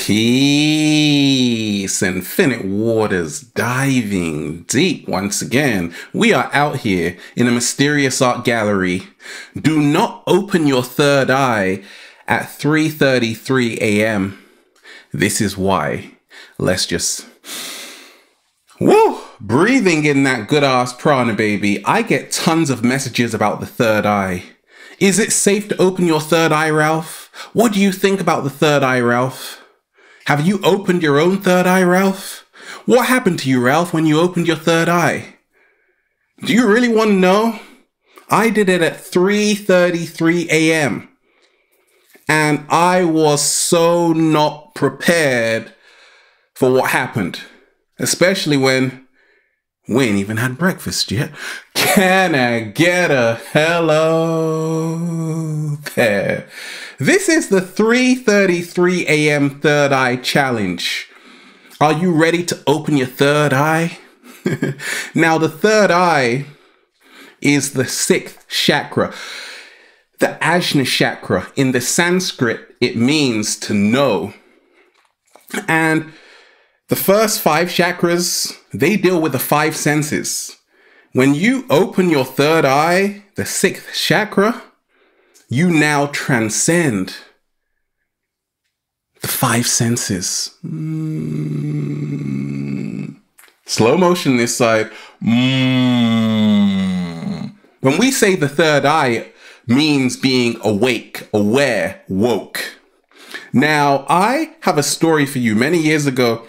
Peace, infinite waters, diving deep once again. We are out here in a mysterious art gallery. Do not open your third eye at 3:33 a.m. This is why. Let's just... Woo! Breathing in that good ass prana, baby. I get tons of messages about the third eye. Is it safe to open your third eye, Ralph? What do you think about the third eye, Ralph? Have you opened your own third eye, Ralph? What happened to you, Ralph, when you opened your third eye? Do you really want to know? I did it at 3:33 a.m. And I was so not prepared for what happened. Especially when we ain't even had breakfast yet. Can I get a hello there? This is the 3:33 a.m. third eye challenge. Are you ready to open your third eye? Now, the third eye is the sixth chakra, the Ajna chakra. In the Sanskrit, it means to know. And the first five chakras, they deal with the five senses. When you open your third eye, the sixth chakra, you now transcend the five senses. Slow motion this side. When we say the third eye, means being awake, aware, woke. Now, I have a story for you. Many years ago,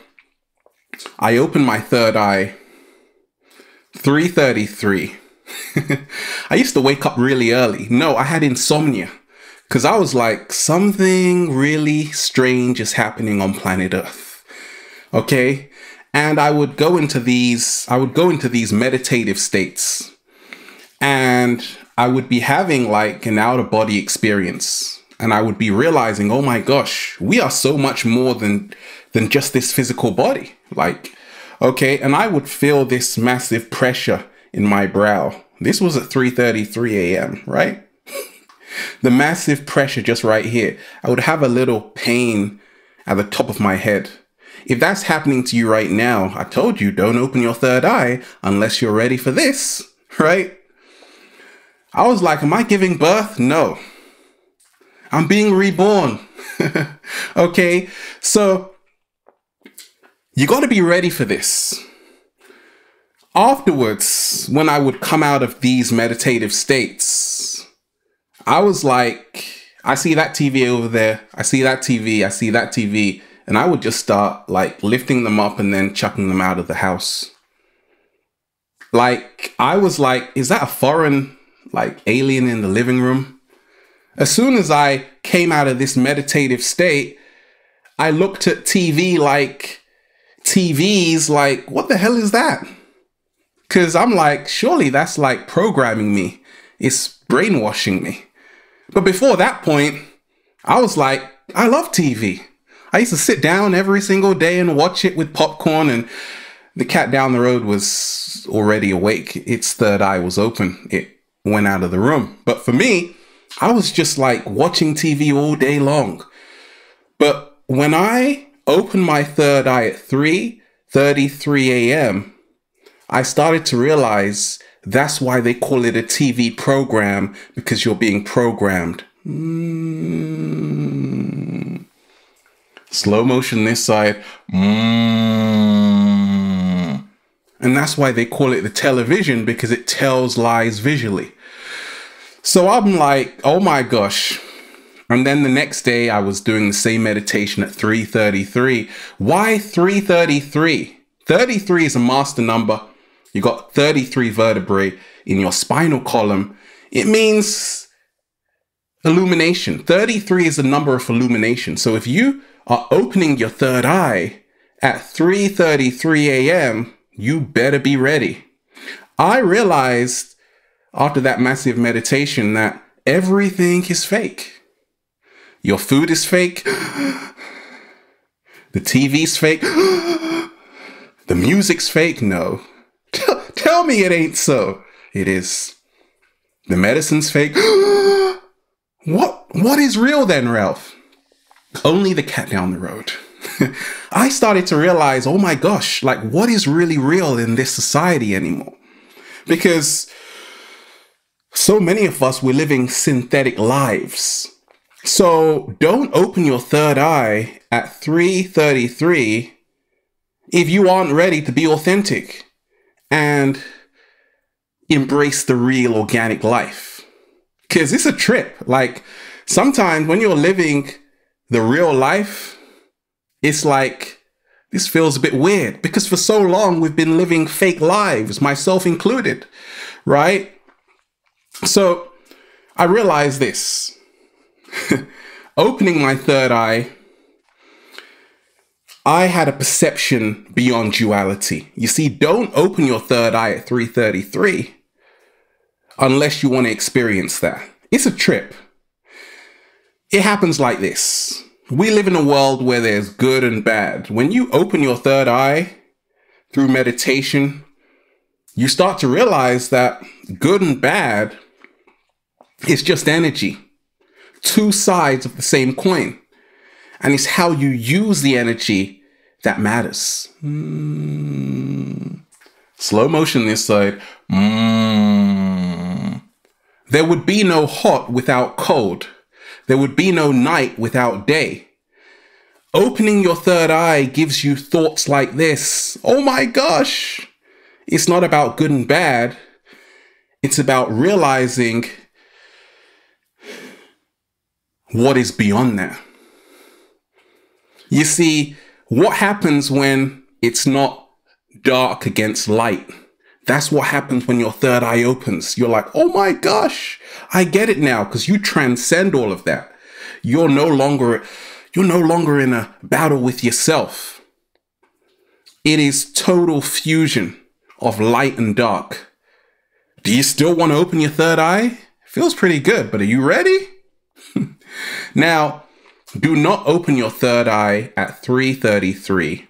I opened my third eye, 3:33. I used to wake up really early. No, I had insomnia because I was like, something really strange is happening on planet Earth. Okay. And I would go into these meditative states, and I would be having like an out of body experience. And I would be realizing, oh my gosh, we are so much more than just this physical body. Like, okay. And I would feel this massive pressure in my brow. This was at 3:33 a.m., right? The massive pressure just right here. I would have a little pain at the top of my head. If that's happening to you right now, I told you, don't open your third eye unless you're ready for this, right? I was like, am I giving birth? No. I'm being reborn. Okay, so you got to be ready for this. Afterwards, when I would come out of these meditative states, I was like, I see that TV over there. I see that TV. I see that TV. And I would just start like lifting them up and then chucking them out of the house. Like, I was like, is that a foreign like alien in the living room? As soon as I came out of this meditative state, I looked at TVs like, what the hell is that? Because I'm like, surely that's like programming me. It's brainwashing me. But before that point, I was like, I love TV. I used to sit down every single day and watch it with popcorn, and the cat down the road was already awake. Its third eye was open. It went out of the room. But for me, I was just like watching TV all day long. But when I opened my third eye at 3:33 a.m., I started to realize that's why they call it a TV program, because you're being programmed. Slow motion this side. And that's why they call it the television, because it tells lies visually. So I'm like, oh my gosh. And then the next day I was doing the same meditation at 3:33. Why 3:33? 33 is a master number. You got 33 vertebrae in your spinal column. It means illumination. 33 is the number of illumination. So if you are opening your third eye at 3:33 a.m., you better be ready. I realized after that massive meditation that everything is fake. Your food is fake. The TV's fake. The music's fake. No. Tell me it ain't so. It is. The medicine's fake. What is real then, Ralph? Only the cat down the road. I started to realize, oh my gosh, like what is really real in this society anymore? Because so many of us, we're living synthetic lives. So don't open your third eye at 3:33 if you aren't ready to be authentic and embrace the real organic life. Because it's a trip. Like sometimes when you're living the real life, it's like, this feels a bit weird because for so long we've been living fake lives, myself included, right? So I realized this. Opening my third eye, I had a perception beyond duality. You see, don't open your third eye at 3:33 unless you want to experience that. It's a trip. It happens like this. We live in a world where there's good and bad. When you open your third eye through meditation, you start to realize that good and bad is just energy. Two sides of the same coin. And it's how you use the energy that matters. Slow motion this side. There would be no hot without cold. There would be no night without day. Opening your third eye gives you thoughts like this. Oh my gosh. It's not about good and bad. It's about realizing what is beyond that. You see, what happens when it's not dark against light? That's what happens when your third eye opens. You're like, oh my gosh, I get it now, because you transcend all of that. You're no longer in a battle with yourself. It is total fusion of light and dark. Do you still want to open your third eye? Feels pretty good, but are you ready? Now, do not open your third eye at 3:33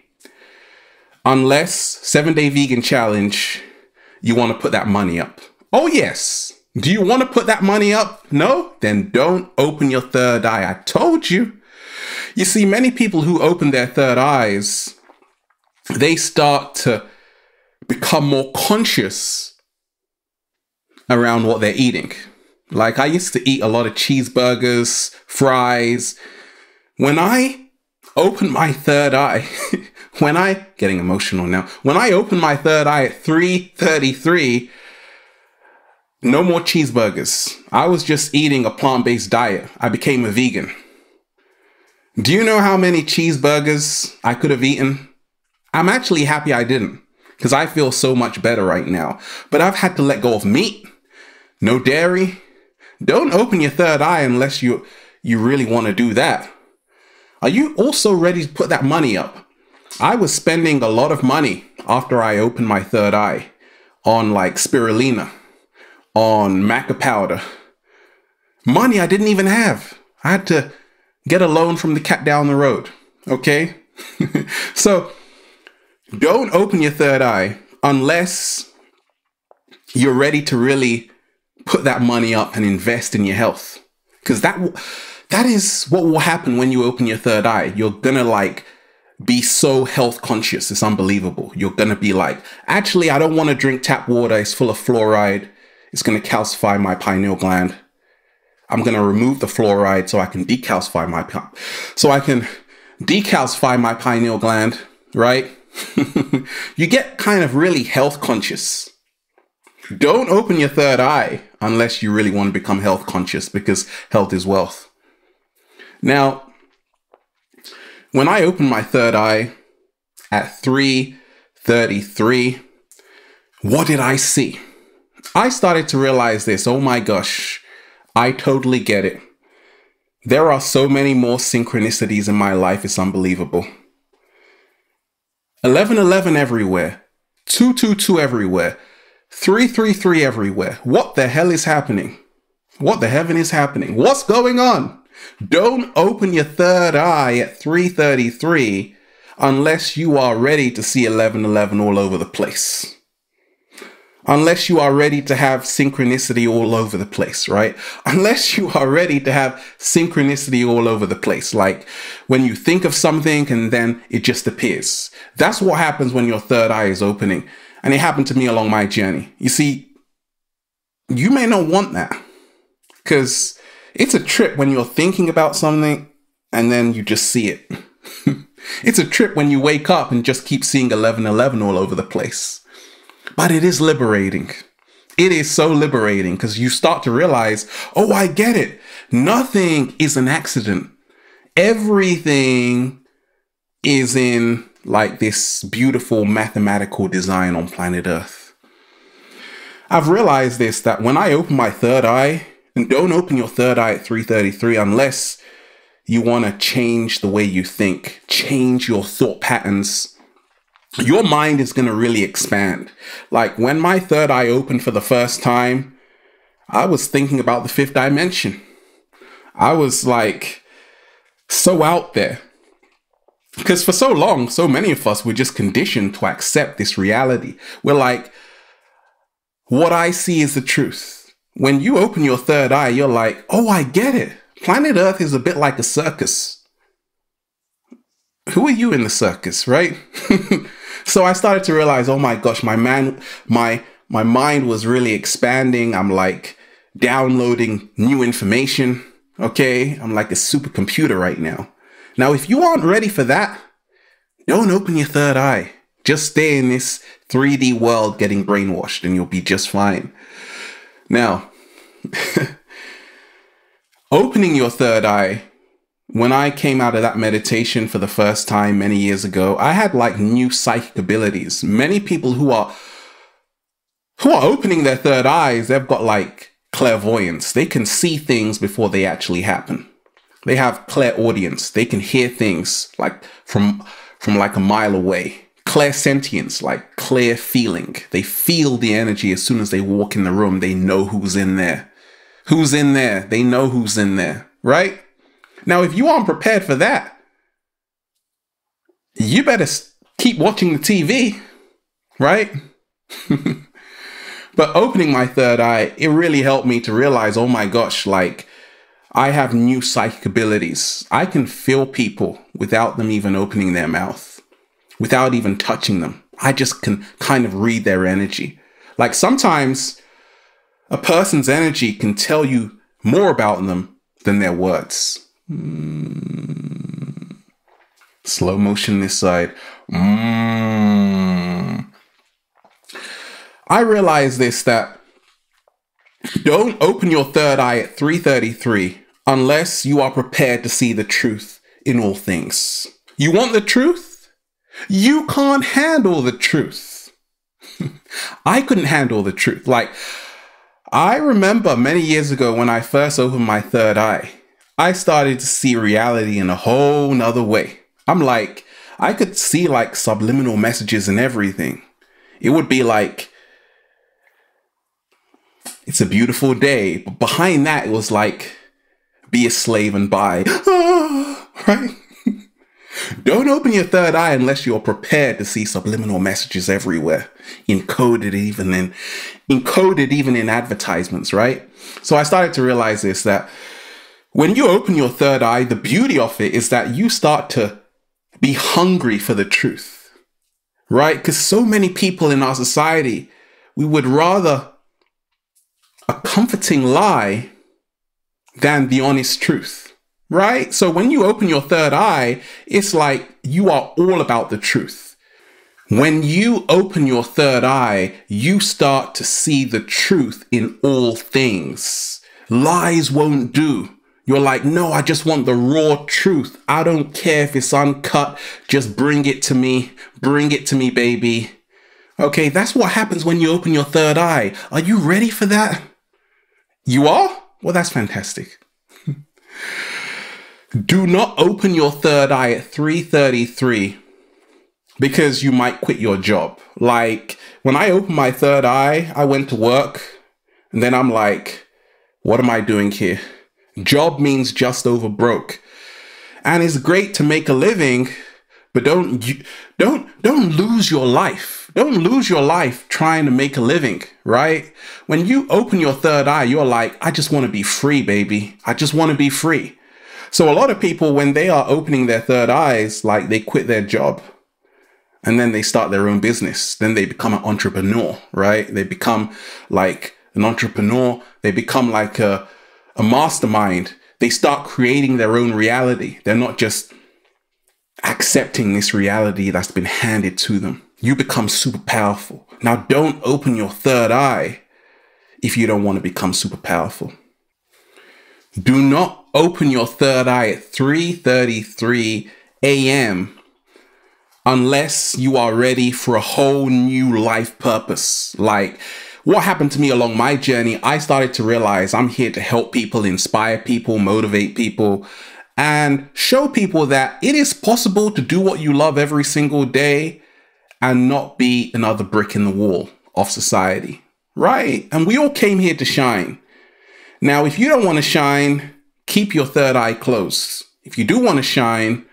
unless 7-day vegan challenge, you want to put that money up. Oh yes. Do you want to put that money up? No? Then don't open your third eye. I told you. You see, many people who open their third eyes, they start to become more conscious around what they're eating. Like I used to eat a lot of cheeseburgers, fries. When I opened my third eye, getting emotional now. When I opened my third eye at 3:33, no more cheeseburgers. I was just eating a plant-based diet. I became a vegan. Do you know how many cheeseburgers I could have eaten? I'm actually happy I didn't, because I feel so much better right now. But I've had to let go of meat, no dairy. Don't open your third eye unless you really want to do that. Are you also ready to put that money up? I was spending a lot of money after I opened my third eye on like spirulina, on maca powder. Money I didn't even have. I had to get a loan from the cat down the road. Okay? So don't open your third eye unless you're ready to really put that money up and invest in your health. Because that is what will happen when you open your third eye. You're gonna like be so health conscious. It's unbelievable. You're gonna be like, actually, I don't want to drink tap water. It's full of fluoride. It's gonna calcify my pineal gland. I'm gonna remove the fluoride so I can decalcify my pineal gland, right? You get kind of really health conscious. Don't open your third eye unless you really want to become health conscious, because health is wealth. Now, when I opened my third eye at 3:33, what did I see? I started to realize this. Oh my gosh, I totally get it. There are so many more synchronicities in my life. It's unbelievable. 1111 everywhere. 222 everywhere. 333 everywhere. What the hell is happening? What the heaven is happening? What's going on? Don't open your third eye at 3:33 unless you are ready to see 1111 all over the place. Unless you are ready to have synchronicity all over the place, right? Unless you are ready to have synchronicity all over the place. Like when you think of something and then it just appears. That's what happens when your third eye is opening. And it happened to me along my journey. You see, you may not want that because it's a trip when you're thinking about something and then you just see it. It's a trip when you wake up and just keep seeing 1111 all over the place. But it is liberating. It is so liberating because you start to realize, oh, I get it. Nothing is an accident. Everything is in like this beautiful mathematical design on planet Earth. I've realized this, that when I open my third eye, and don't open your third eye at 3:33 unless you want to change the way you think, change your thought patterns. Your mind is going to really expand. Like when my third eye opened for the first time, I was thinking about the fifth dimension. I was like so out there. Because for so long, so many of us were just conditioned to accept this reality. We're like, what I see is the truth. When you open your third eye, you're like, oh, I get it. Planet Earth is a bit like a circus. Who are you in the circus, right? So I started to realize, oh my gosh, my mind was really expanding. I'm like downloading new information. Okay. I'm like a supercomputer right now. Now, if you aren't ready for that, don't open your third eye. Just stay in this 3D world getting brainwashed and you'll be just fine. Now, opening your third eye, when I came out of that meditation for the first time many years ago, I had like new psychic abilities. Many people who are opening their third eyes, they've got like clairvoyance. They can see things before they actually happen. They have clairaudience. They can hear things like from like a mile away. Clairsentience, like clear feeling. They feel the energy as soon as they walk in the room. They know who's in there. Who's in there? They know who's in there, right? Now, if you aren't prepared for that, you better keep watching the TV, right? But opening my third eye, it really helped me to realize, oh my gosh, like I have new psychic abilities. I can feel people without them even opening their mouth, without even touching them. I just can kind of read their energy. Like sometimes a person's energy can tell you more about them than their words. Slow motion this side. I realize this, that don't open your third eye at 3:33 unless you are prepared to see the truth in all things. You want the truth? You can't handle the truth. I couldn't handle the truth. Like, I remember many years ago when I first opened my third eye, I started to see reality in a whole nother way. I'm like, I could see like subliminal messages and everything. It would be like, it's a beautiful day. But behind that, it was like, be a slave and buy. Right? Don't open your third eye unless you're prepared to see subliminal messages everywhere. Encoded even in advertisements, right? So I started to realize this, that when you open your third eye, the beauty of it is that you start to be hungry for the truth, right? Because so many people in our society, we would rather a comforting lie than the honest truth, right? So when you open your third eye, it's like you are all about the truth. When you open your third eye, you start to see the truth in all things. Lies won't do. You're like, no, I just want the raw truth. I don't care if it's uncut. Just bring it to me. Bring it to me, baby. Okay, that's what happens when you open your third eye. Are you ready for that? You are? Well, that's fantastic. Do not open your third eye at 3:33 because you might quit your job. Like when I opened my third eye, I went to work and then I'm like, what am I doing here? Job means just over broke. And it's great to make a living, but don't lose your life. Don't lose your life trying to make a living, right? When you open your third eye, you're like, I just want to be free, baby. I just want to be free. So a lot of people, when they are opening their third eyes, like they quit their job and then they start their own business. Then they become an entrepreneur, right? They become like an entrepreneur. They become like a mastermind. They start creating their own reality. They're not just accepting this reality that's been handed to them. You become super powerful. Now, don't open your third eye if you don't want to become super powerful. Do not open your third eye at 3:33 a.m. unless you are ready for a whole new life purpose. Like what happened to me along my journey, I started to realize I'm here to help people, inspire people, motivate people, and show people that it is possible to do what you love every single day and not be another brick in the wall of society, right? And we all came here to shine. Now, if you don't want to shine, keep your third eye closed. If you do want to shine,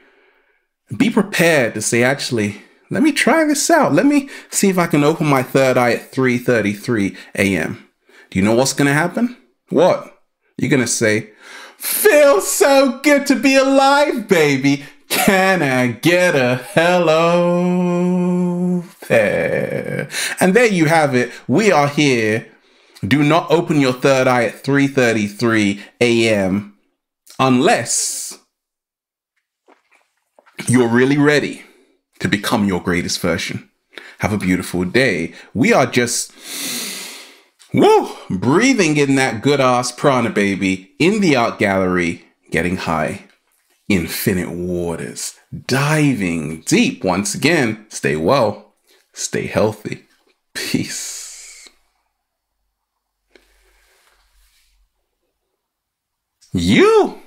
be prepared to say, actually, let me try this out. Let me see if I can open my third eye at 3:33 a.m. Do you know what's going to happen? What? You're going to say, feels so good to be alive, baby. Can I get a hello there? And there you have it. We are here. Do not open your third eye at 3:33 a.m. unless you're really ready to become your greatest version. Have a beautiful day. We are just breathing in that good ass prana, baby, in the art gallery, getting high. Infinite waters, diving deep. Once again, stay well, stay healthy. Peace. You.